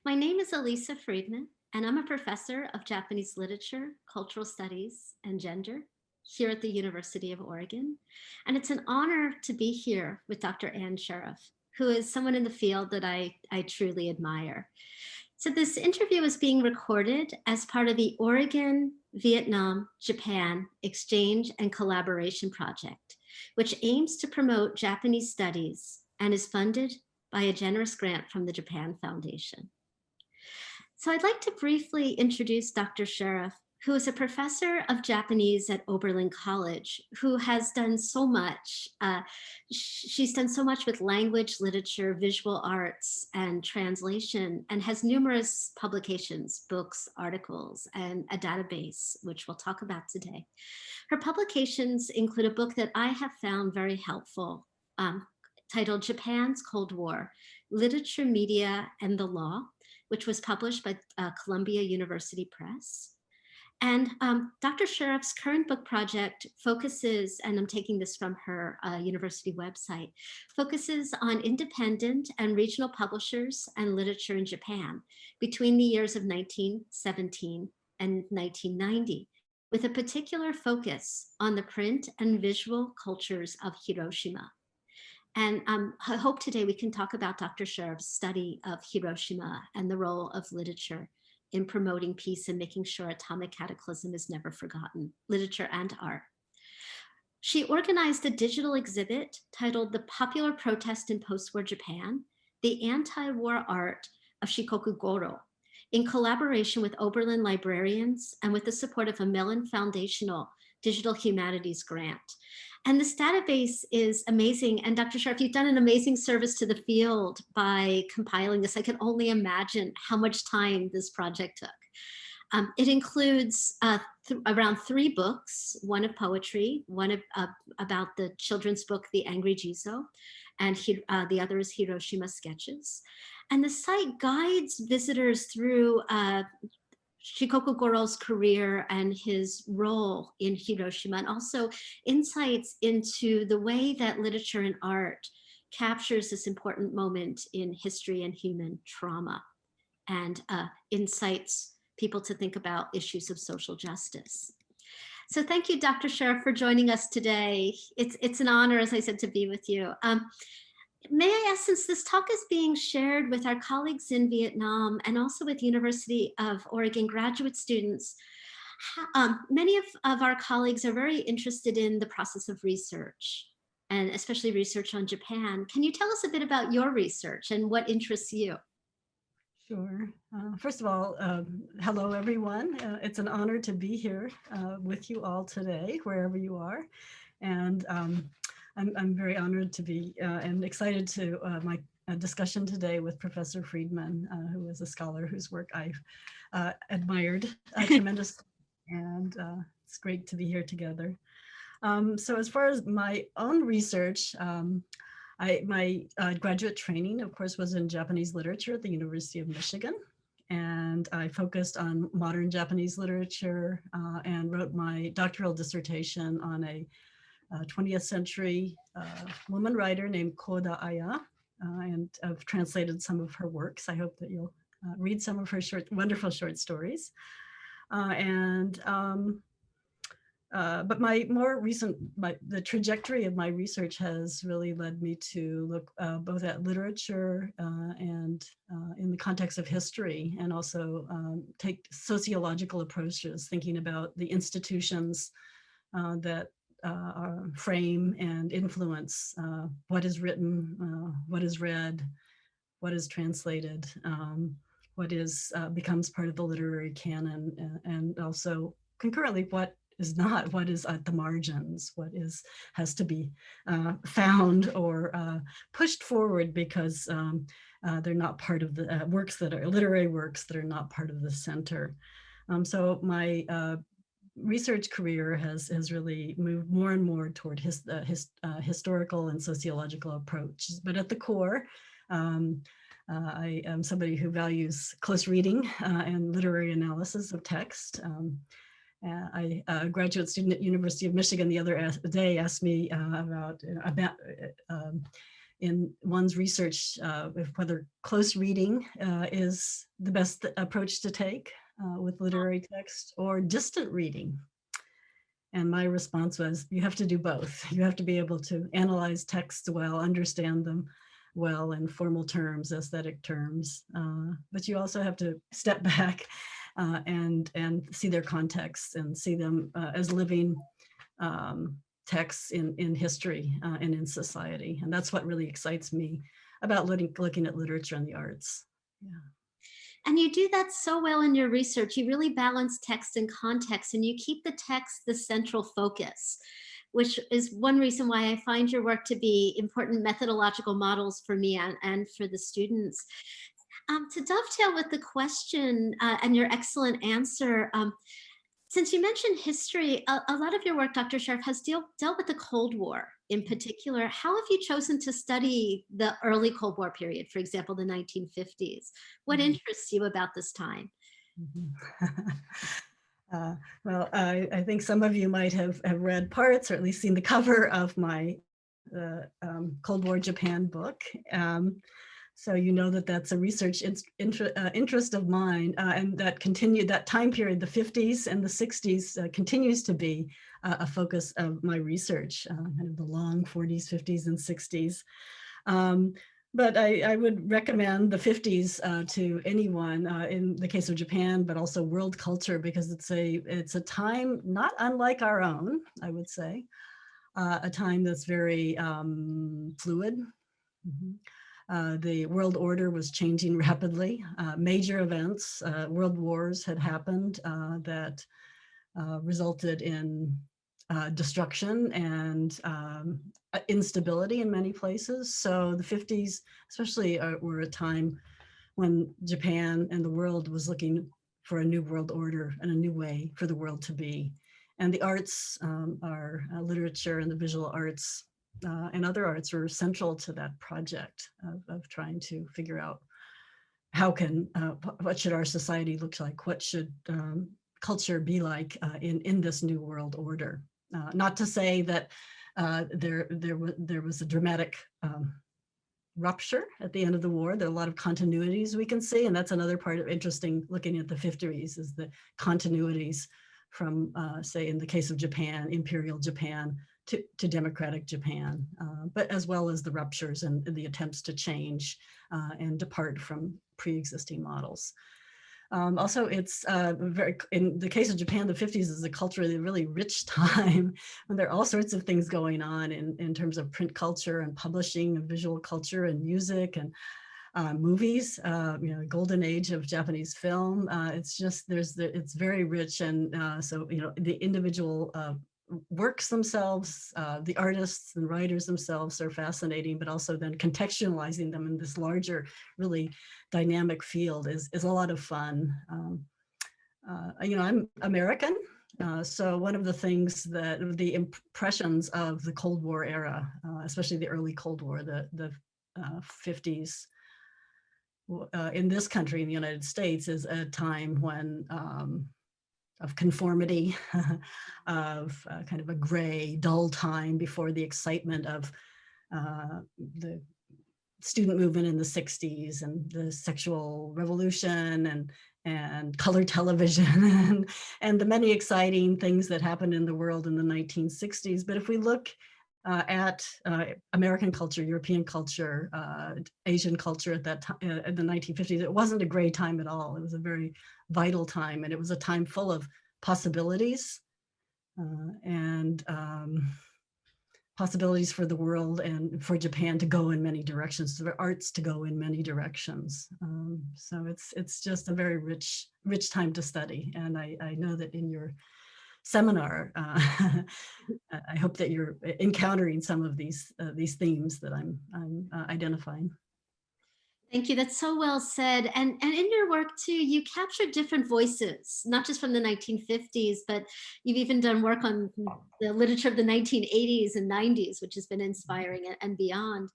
My name is Alisa Freedman, and I'm a professor of Japanese literature, cultural studies, and gender here at the University of Oregon. And it's an honor to be here with Dr. Ann Sherif, who is someone in the field that I truly admire. So this interview is being recorded as part of the Oregon, Vietnam, Japan Exchange and Collaboration Project, which aims to promote Japanese studies and is funded by a generous grant from the Japan Foundation. So I'd like to briefly introduce Dr. Sherif, who is a professor of Japanese at Oberlin College, who has done so much. She's done so much with language, literature, visual arts, and translation, and has numerous publications, books, articles, and a database, which we'll talk about today. Her publications include a book that I have found very helpful, titled Japan's Cold War, Literature, Media, and the Law, which was published by Columbia University Press. And Dr. Sherif's current book project focuses, and I'm taking this from her university website, focuses on independent and regional publishers and literature in Japan between the years of 1917 and 1990, with a particular focus on the print and visual cultures of Hiroshima. And I hope today we can talk about Dr. Sherif's study of Hiroshima and the role of literature in promoting peace and making sure atomic cataclysm is never forgotten, literature and art. She organized a digital exhibit titled The Popular Protest in Post-War Japan, the Anti-War Art of Shikoku Goro, in collaboration with Oberlin librarians and with the support of a Mellon Foundational Digital Humanities Grant. And this database is amazing. And Dr. Sherif, you've done an amazing service to the field by compiling this. I can only imagine how much time this project took. It includes around 3 books, one of poetry, one about the children's book, The Angry Jizo, and the other is Hiroshima Sketches. And the site guides visitors through Shikoku Goro's career and his role in Hiroshima, and also insights into the way that literature and art captures this important moment in history and human trauma, and incites people to think about issues of social justice. So thank you, Dr. Sherif, for joining us today. It's an honor, as I said, to be with you. May I ask, since this talk is being shared with our colleagues in Vietnam and also with University of Oregon graduate students, many of our colleagues are very interested in the process of research, and especially research on Japan. Can you tell us a bit about your research and what interests you? Sure. First of all, hello, everyone. It's an honor to be here with you all today, wherever you are. And I'm very honored to be and excited to my discussion today with Professor Freedman, who is a scholar whose work I've admired tremendously, and it's great to be here together. So as far as my own research, my graduate training, of course, was in Japanese literature at the University of Michigan. And I focused on modern Japanese literature and wrote my doctoral dissertation on a 20th century woman writer named Koda Aya, and I've translated some of her works. I hope that you'll read some of her wonderful short stories. But my more recent, the trajectory of my research has really led me to look both at literature and in the context of history, and also take sociological approaches, thinking about the institutions that frame and influence what is written, what is read, what is translated, what becomes part of the literary canon, and also concurrently what is not, what is at the margins, what has to be found or pushed forward because they're not part of the literary works that are not part of the center. So my research career has really moved more and more toward historical and sociological approach. But at the core, I am somebody who values close reading and literary analysis of text. A graduate student at University of Michigan the other day asked me about in one's research, whether close reading is the best approach to take with literary text, or distant reading. And my response was, you have to do both. You have to be able to analyze texts well, understand them well in formal terms, aesthetic terms, but you also have to step back and see their context and see them as living texts in history and in society. And that's what really excites me about looking at literature and the arts. Yeah. And you do that so well in your research. You really balance text and context, and you keep the text the central focus, which is one reason why I find your work to be important methodological models for me and for the students. To dovetail with the question and your excellent answer, since you mentioned history, a lot of your work, Dr. Sherif, has dealt with the Cold War in particular. How have you chosen to study the early Cold War period, for example, the 1950s? What interests you about this time? Well, I think some of you might have read parts or at least seen the cover of my Cold War Japan book. So you know that that's a research interest of mine, and that time period, the 50s and the 60s, continues to be a focus of my research, kind of the long 40s, 50s, and 60s. But I would recommend the 50s to anyone in the case of Japan, but also world culture, because it's a time not unlike our own, I would say, a time that's very fluid. The world order was changing rapidly. Major events, world wars had happened that resulted in destruction and instability in many places. So the 50s especially were a time when Japan and the world was looking for a new world order and a new way for the world to be. And the arts, our literature and the visual arts and other arts were central to that project of trying to figure out what should our society look like? What should culture be like in this new world order? Not to say that there was a dramatic rupture at the end of the war. There are a lot of continuities we can see, and that's another part of interesting looking at the 50s, is the continuities from, say, in the case of Japan, Imperial Japan, to democratic Japan, but as well as the ruptures and the attempts to change and depart from pre-existing models. Also, it's in the case of Japan, the 50s is a culturally really rich time, and there are all sorts of things going on in terms of print culture and publishing and visual culture and music and movies, golden age of Japanese film. It's just, it's very rich. And so, the individual works themselves, the artists and writers themselves are fascinating, but also then contextualizing them in this larger, really dynamic field is a lot of fun. I'm American, so one of the things the impressions of the Cold War era, especially the early Cold War, the 50s, in this country, in the United States, is a time when of conformity, of kind of a gray, dull time before the excitement of the student movement in the 60s and the sexual revolution and color television and the many exciting things that happened in the world in the 1960s. But if we look at American culture, European culture, Asian culture at that time, in the 1950s, it wasn't a great time at all. It was a very vital time, and it was a time full of possibilities and possibilities for the world and for Japan to go in many directions, for arts to go in many directions. So it's just a very rich time to study. And I know that in your seminar, I hope that you're encountering some of these themes that I'm identifying. Thank you. That's so well said. And in your work too, you captured different voices, not just from the 1950s, but you've even done work on the literature of the 1980s and 90s, which has been inspiring and beyond.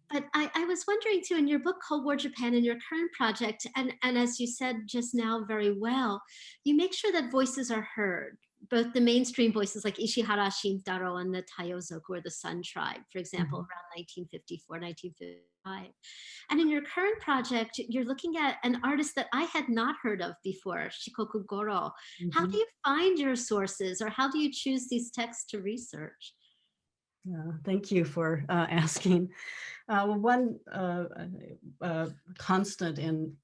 But I was wondering too, in your book, Cold War Japan, and your current project, and as you said just now very well, you make sure that voices are heard, both the mainstream voices like Ishihara Shintaro and the Taiyozoku, or the Sun Tribe, for example, around 1954, 1955. And in your current project, you're looking at an artist that I had not heard of before, Shikoku Goro. How do you find your sources, or how do you choose these texts to research? Thank you for asking. One constant in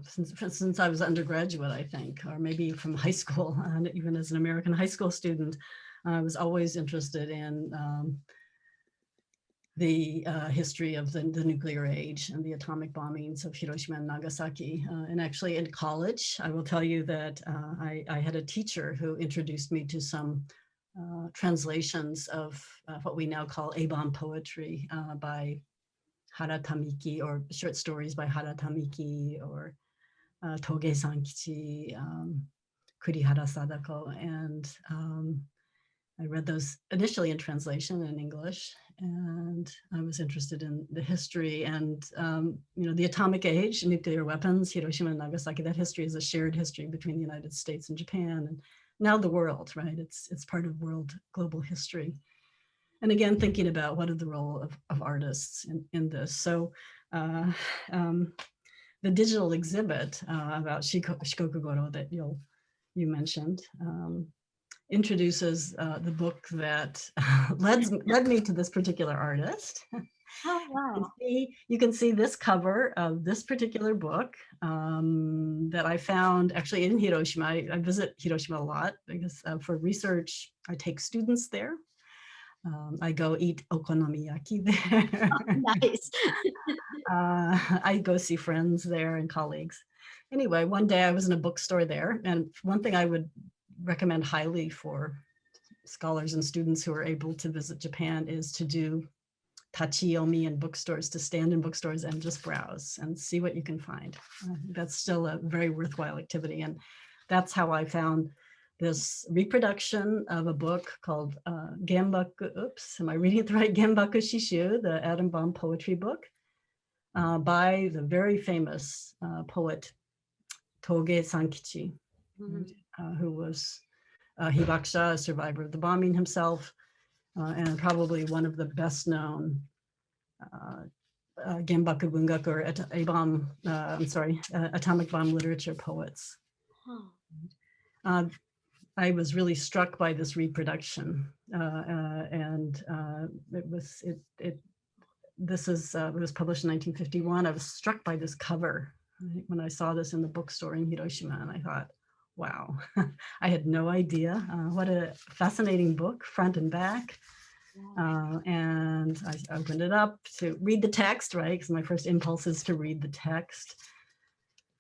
since I was undergraduate, I think, or maybe from high school, and even as an American high school student, I was always interested in the history of the nuclear age and the atomic bombings of Hiroshima and Nagasaki. And actually in college, I will tell you that I had a teacher who introduced me to some translations of what we now call A-bomb poetry by Hara Tamiki, or short stories by Hara Tamiki, or Toge Sankichi, Kurihara Sadako. And I read those initially in translation in English, and I was interested in the history and, the atomic age, nuclear weapons, Hiroshima and Nagasaki. That history is a shared history between the United States and Japan, and now the world, right? It's part of world global history. And again, thinking about what is the role of artists in this. So the digital exhibit about Shikoku Goro that you mentioned introduces the book that led me to this particular artist. Oh, wow. You can see this cover of this particular book that I found actually in Hiroshima. I visit Hiroshima a lot because for research, I take students there. I go eat okonomiyaki there. Oh, nice. I go see friends there and colleagues. Anyway, one day I was in a bookstore there, and one thing I would recommend highly for scholars and students who are able to visit Japan is to do tachiyomi in bookstores, to stand in bookstores and just browse and see what you can find. That's still a very worthwhile activity. And that's how I found this reproduction of a book called Genbaku, oops, am I reading it the right? Genbaku Shishu, the atom bomb poetry book by the very famous poet Toge Sankichi, who was Hibakusha, a survivor of the bombing himself, and probably one of the best known Genbaku Bungaku, or atomic bomb literature poets. I was really struck by this reproduction, and it was published in 1951. I was struck by this cover when I saw this in the bookstore in Hiroshima, and I thought, wow, I had no idea. What a fascinating book, front and back. And I opened it up to read the text, right? Because my first impulse is to read the text.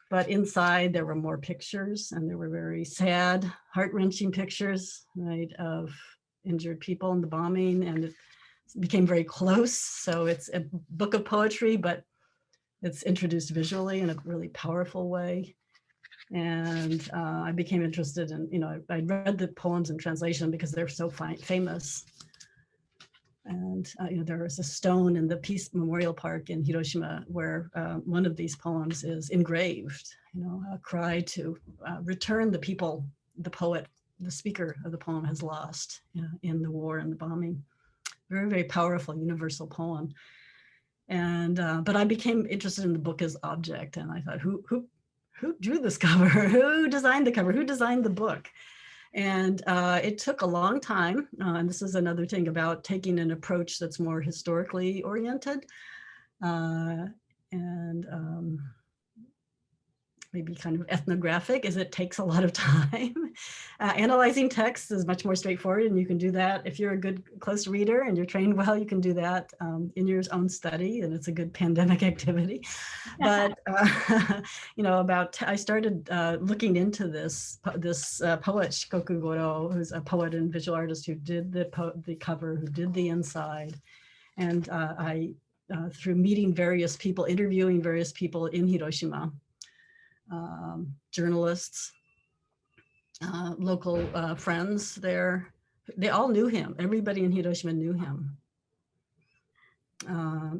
But inside there were more pictures, and there were very sad, heart-wrenching pictures, right, of injured people in the bombing, and it became very close. So it's a book of poetry, but it's introduced visually in a really powerful way. And I became interested in, I read the poems in translation because they're so famous. And there is a stone in the Peace Memorial Park in Hiroshima where one of these poems is engraved, a cry to return the people the poet, the speaker of the poem has lost in the war and the bombing. Very, very powerful, universal poem. And but I became interested in the book as object, and I thought, who drew this cover? Who designed the cover? Who designed the book? And it took a long time. And this is another thing about taking an approach that's more historically oriented. And maybe kind of ethnographic, is it takes a lot of time. Analyzing text is much more straightforward, and you can do that if you're a good close reader and you're trained well. You can do that in your own study, and it's a good pandemic activity. But I started looking into this poet Shikoku Goro, who's a poet and visual artist who did the cover, who did the inside, and I through meeting various people, interviewing various people in Hiroshima. Journalists, local friends there. They all knew him. Everybody in Hiroshima knew him.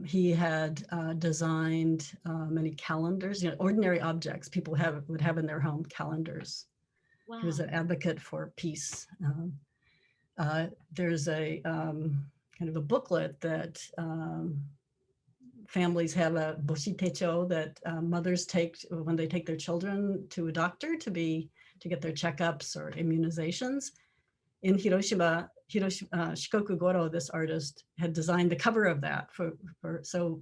He had designed many calendars, ordinary objects people would have in their home, calendars. He was Wow. an advocate for peace. There's a kind of a booklet that families have, a boshitecho that mothers take when they take their children to a doctor to get their checkups or immunizations. In Hiroshima, Shikoku Goro, this artist, had designed the cover of that so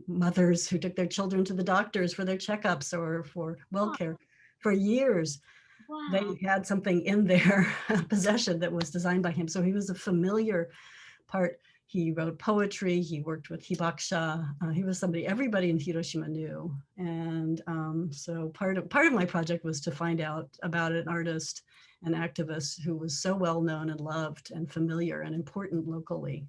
mothers who took their children to the doctors for their checkups or for well care for years, they Wow. had something in their possession that was designed by him. So he was a familiar part. He wrote poetry. He worked with hibakusha. He was somebody everybody in Hiroshima knew. And so part of my project was to find out about an artist, an activist who was so well known and loved and familiar and important locally,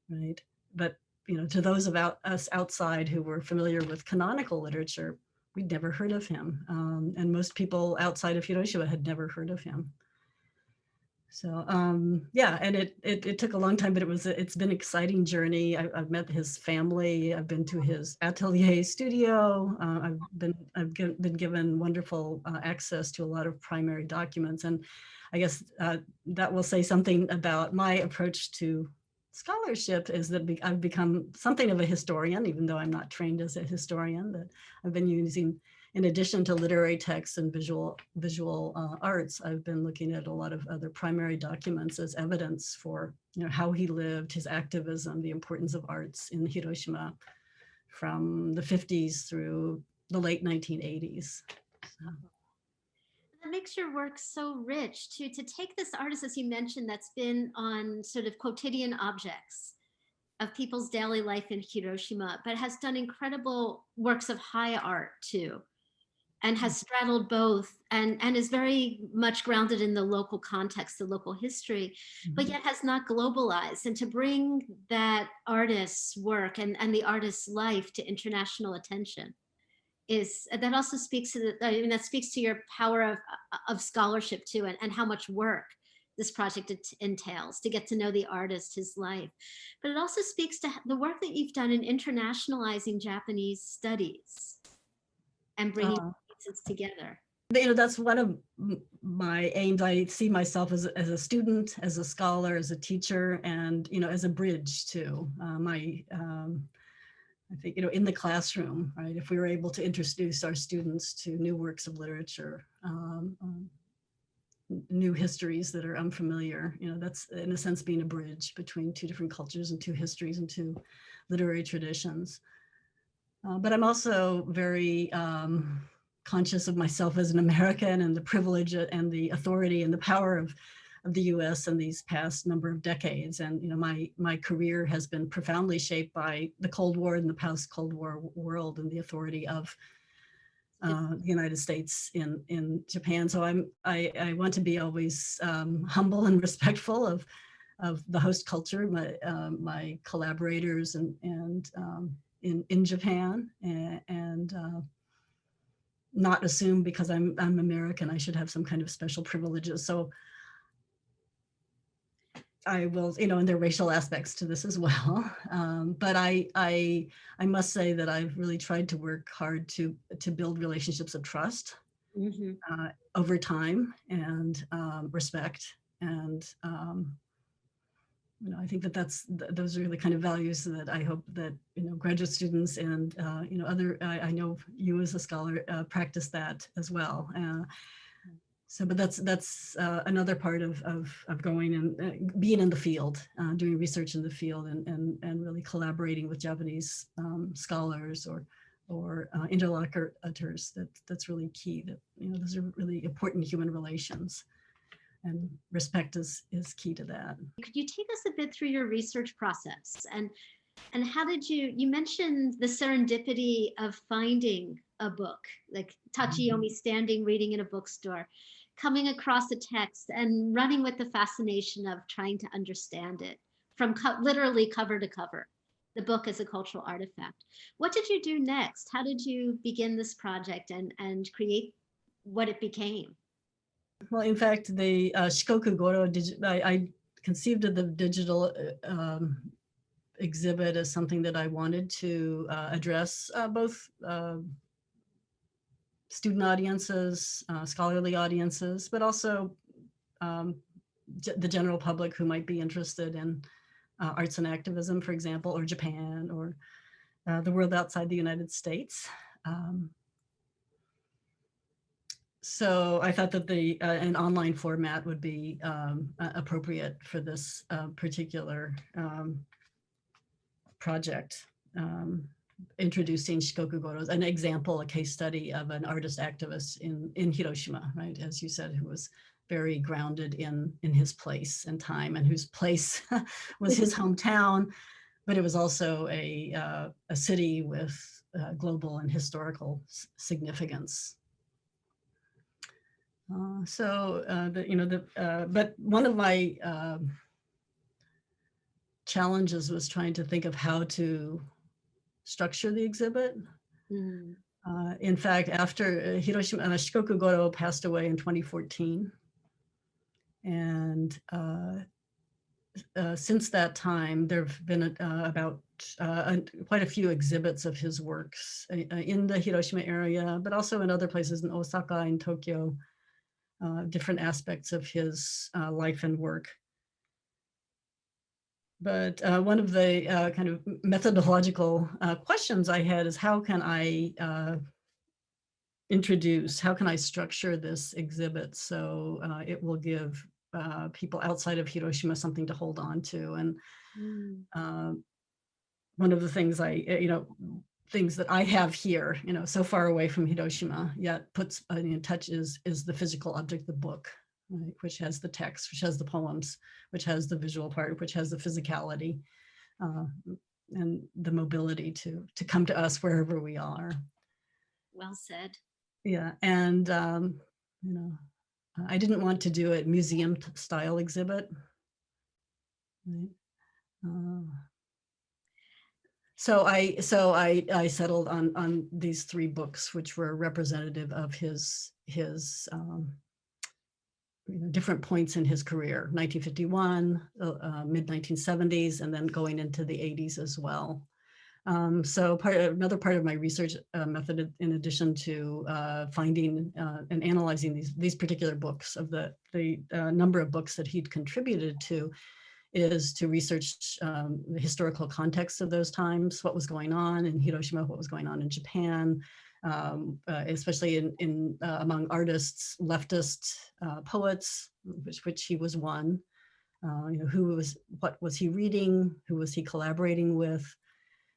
right? But to those of us outside who were familiar with canonical literature, we'd never heard of him. And most people outside of Hiroshima had never heard of him. So yeah, and it took a long time, but it's been an exciting journey. I've met his family. I've been to his atelier studio. I've been given wonderful access to a lot of primary documents, and I guess that will say something about my approach to scholarship, is that I've become something of a historian, even though I'm not trained as a historian. That I've been using, in addition to literary texts and visual arts, I've been looking at a lot of other primary documents as evidence for how he lived, his activism, the importance of arts in Hiroshima from the 50s through the late 1980s. So. That makes your work so rich to take this artist, as you mentioned, that's been on sort of quotidian objects of people's daily life in Hiroshima, but has done incredible works of high art too, and has straddled both, and is very much grounded in the local context, the local history, but yet has not globalized. And to bring that artist's work and the artist's life to international attention that also speaks to that speaks to your power of scholarship too, and how much work this project entails to get to know the artist, his life. But it also speaks to the work that you've done in internationalizing Japanese studies and bringing pieces together. That's one of my aims. I see myself as a student, as a scholar, as a teacher, and as a bridge to I think, in the classroom, right? If we were able to introduce our students to new works of literature, new histories that are unfamiliar, that's in a sense being a bridge between two different cultures and two histories and two literary traditions. But I'm also very conscious of myself as an American and the privilege and the authority and the power of the US in these past number of decades. And my career has been profoundly shaped by the Cold War and the post-Cold War world and the authority of the United States in Japan. So I want to be always humble and respectful of the host culture, my collaborators and in Japan, and not assume because I'm American I should have some kind of special privileges. So I will, and there are racial aspects to this as well. But I must say that I've really tried to work hard to build relationships of trust over time, and respect. And I think those are the kind of values that I hope that graduate students and other. I know you as a scholar practice that as well. So, but that's another part of going and being in the field, doing research in the field, and really collaborating with Japanese scholars or interlocutors. That's really key. That those are really important human relations, and respect is key to that. Could you take us a bit through your research process, and how did you mentioned the serendipity of finding a book, like Tachiyomi, standing reading in a bookstore, coming across a text and running with the fascination of trying to understand it from literally cover to cover, the book as a cultural artifact. What did you do next? How did you begin this project and create what it became? Well, in fact, the Shikoku Goro, I conceived of the digital exhibit as something that I wanted to address both student audiences, scholarly audiences, but also the general public who might be interested in arts and activism, for example, or Japan, or the world outside the United States. So I thought that an online format would be appropriate for this particular project. Introducing Shikoku Goro's, an example, a case study of an artist activist in Hiroshima, right? As you said, who was very grounded in his place and time, and whose place was his hometown, but it was also a city with global and historical significance. But one of my challenges was trying to think of how to structure the exhibit. Mm. In fact, after Hiroshima, Shikoku Goro passed away in 2014. And since that time, there have been about quite a few exhibits of his works in the Hiroshima area, but also in other places in Osaka and Tokyo, different aspects of his life and work. But one of the kind of methodological questions I had is, how can I how can I structure this exhibit so it will give people outside of Hiroshima something to hold on to? And one of the things things that I have here, so far away from Hiroshima, yet puts in touch is the physical object, the book. Right, which has the text, which has the poems, which has the visual part, which has the physicality and the mobility to come to us wherever we are. Well said. Yeah, and I didn't want to do a museum style exhibit. Right. So I settled on these 3 books, which were representative of his different points in his career, 1951, mid 1970s, and then going into the 80s as well. So another part of my research method, in addition to finding and analyzing these particular books, of the number of books that he'd contributed to, is to research the historical context of those times, what was going on in Hiroshima, what was going on in Japan, especially in among artists, leftist poets, which he was one. What was he reading? Who was he collaborating with?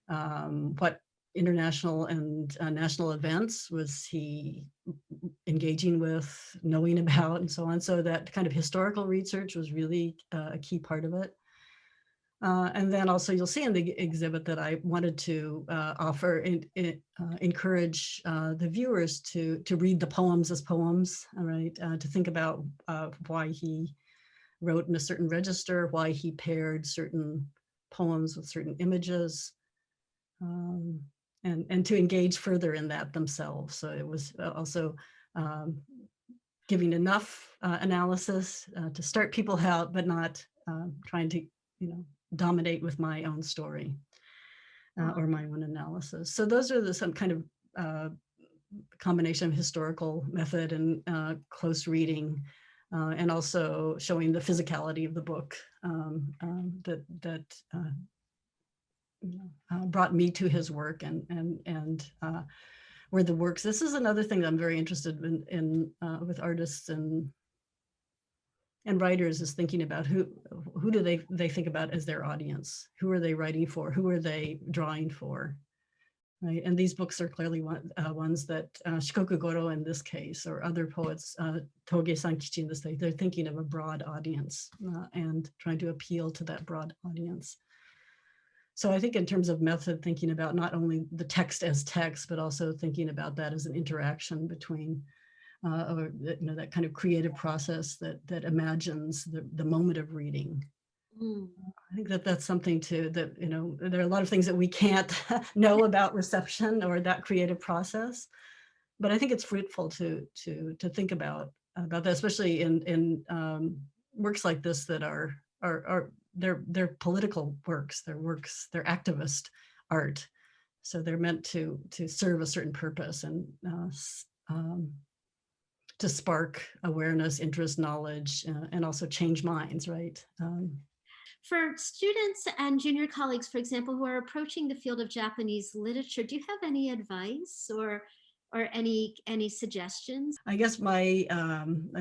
What international and national events was he engaging with, knowing about, and so on. So that kind of historical research was really a key part of it. And then also you'll see in the exhibit that I wanted to offer encourage the viewers to read the poems as poems, all right, to think about why he wrote in a certain register, why he paired certain poems with certain images, and to engage further in that themselves. So it was also giving enough analysis to start people out, but not trying to, dominate with my own story or my own analysis. So those are some kind of combination of historical method and close reading, and also showing the physicality of the book that brought me to his work and were the works. This is another thing that I'm very interested in with artists and writers, is thinking about who do they think about as their audience? Who are they writing for? Who are they drawing for? Right, and these books are clearly ones that Shikoku Goro in this case, or other poets, Toge-san Kichi in this case, they're thinking of a broad audience and trying to appeal to that broad audience. So I think in terms of method, thinking about not only the text as text, but also thinking about that as an interaction between or that kind of creative process that imagines the moment of reading. I think that's something too, that there are a lot of things that we can't know about reception or that creative process, but I think it's fruitful to think about that, especially in works like this that are they're political works, they're activist art, so they're meant to serve a certain purpose and um, to spark awareness, interest, knowledge, and also change minds, right? For students and junior colleagues, for example, who are approaching the field of Japanese literature, do you have any advice or any suggestions? I guess I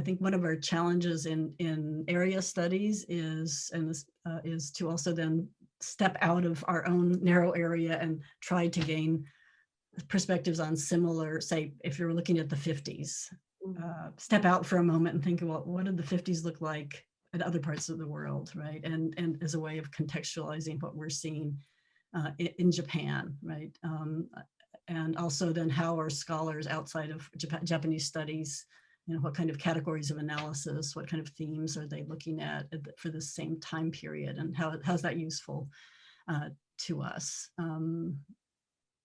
think one of our challenges in area studies is to also then step out of our own narrow area and try to gain perspectives on similar, say, if you're looking at the 50s, step out for a moment and think, well, what did the 50s look like in other parts of the world, right? And as a way of contextualizing what we're seeing in Japan, right? And also then how are scholars outside of Japanese studies, what kind of categories of analysis, what kind of themes are they looking at for the same time period, and how's that useful to us?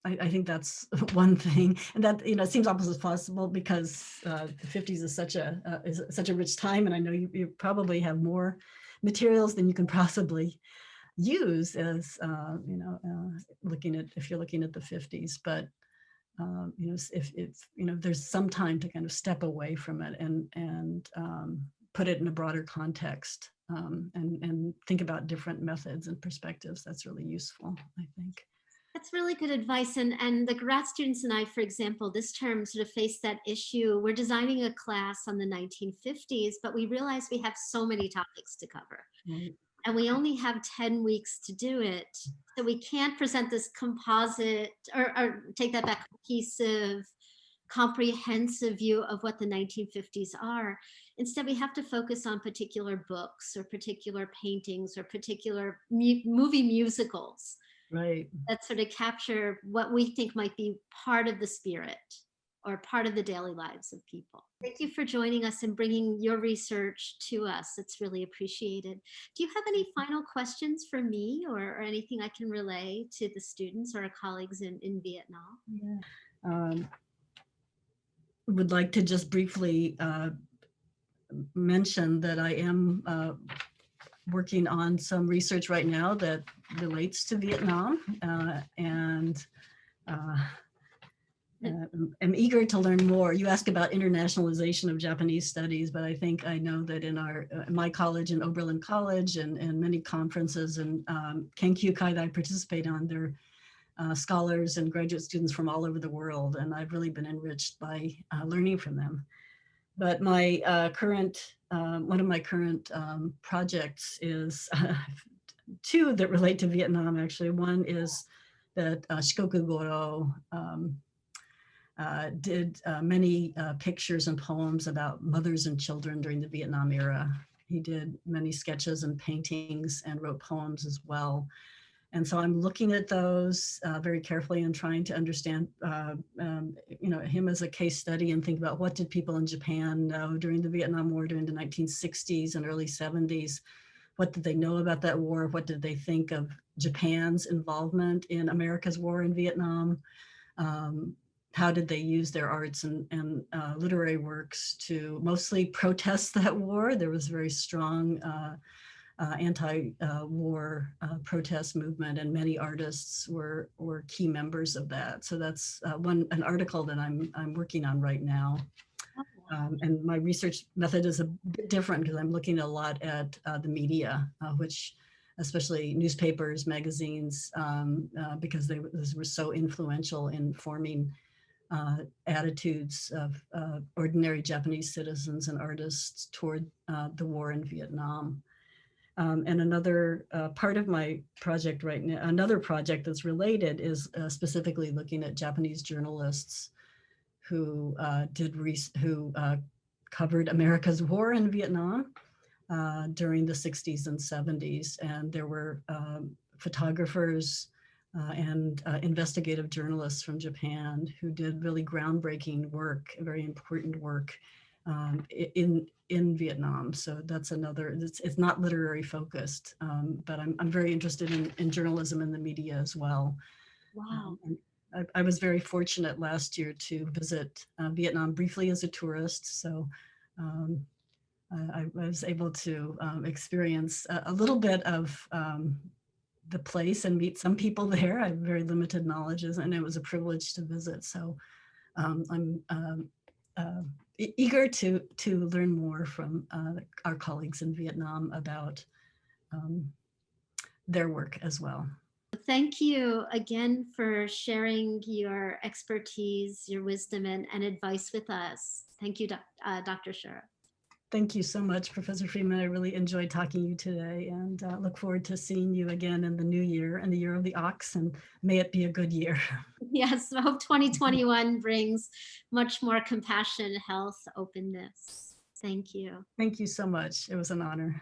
I think that's one thing, and that it seems almost as possible because the 50s is such a rich time, and I know you probably have more materials than you can possibly use as if you're looking at the 50s, but if there's some time to kind of step away from it and put it in a broader context, and think about different methods and perspectives, that's really useful, I think. That's really good advice. And the grad students and I, for example, this term sort of face that issue. We're designing a class on the 1950s, but we realize we have so many topics to cover. Right. And we only have 10 weeks to do it. So we can't present this composite or take that back, cohesive, comprehensive view of what the 1950s are. Instead, we have to focus on particular books or particular paintings or particular movie musicals Right. that sort of capture what we think might be part of the spirit or part of the daily lives of people. Thank you for joining us and bringing your research to us. It's really appreciated. Do you have any final questions for me or anything I can relay to the students or our colleagues in Vietnam? Yeah. Would like to just briefly mention that I am working on some research right now that relates to Vietnam, and I'm eager to learn more. You asked about internationalization of Japanese studies, but I think I know that in my college, in Oberlin College, and many conferences and Kenkyukai that I participate on, there are scholars and graduate students from all over the world, and I've really been enriched by learning from them. But my one of my current projects is two that relate to Vietnam, actually. One is that Shikoku Goro did many pictures and poems about mothers and children during the Vietnam era. He did many sketches and paintings and wrote poems as well. And so I'm looking at those very carefully and trying to understand, him as a case study and think about what did people in Japan know during the Vietnam War, during the 1960s and early 70s. What did they know about that war? What did they think of Japan's involvement in America's war in Vietnam? How did they use their arts and literary works to mostly protest that war? There was very strong anti-war protest movement, and many artists were key members of that. So that's an article that I'm working on right now. And my research method is a bit different because I'm looking a lot at the media, which especially newspapers, magazines, because those were so influential in forming attitudes of ordinary Japanese citizens and artists toward the war in Vietnam. And another part of my project right now, another project that's related, is specifically looking at Japanese journalists who covered America's war in Vietnam during the 60s and 70s. And there were photographers and investigative journalists from Japan who did really groundbreaking work, very important work in Vietnam. So that's another, it's not literary focused, but I'm very interested in journalism and the media as well. Wow. I was very fortunate last year to visit Vietnam briefly as a tourist. So I was able to experience a little bit of the place and meet some people there. I have very limited knowledge, and it was a privilege to visit. So I'm eager to learn more from our colleagues in Vietnam about their work as well. Thank you again for sharing your expertise, your wisdom, and advice with us. Thank you, Dr. Sherif. Thank you so much, Professor Freedman. I really enjoyed talking to you today, and look forward to seeing you again in the new year and the year of the ox, and may it be a good year. Yes, I hope 2021 brings much more compassion, health, openness. Thank you. Thank you so much. It was an honor.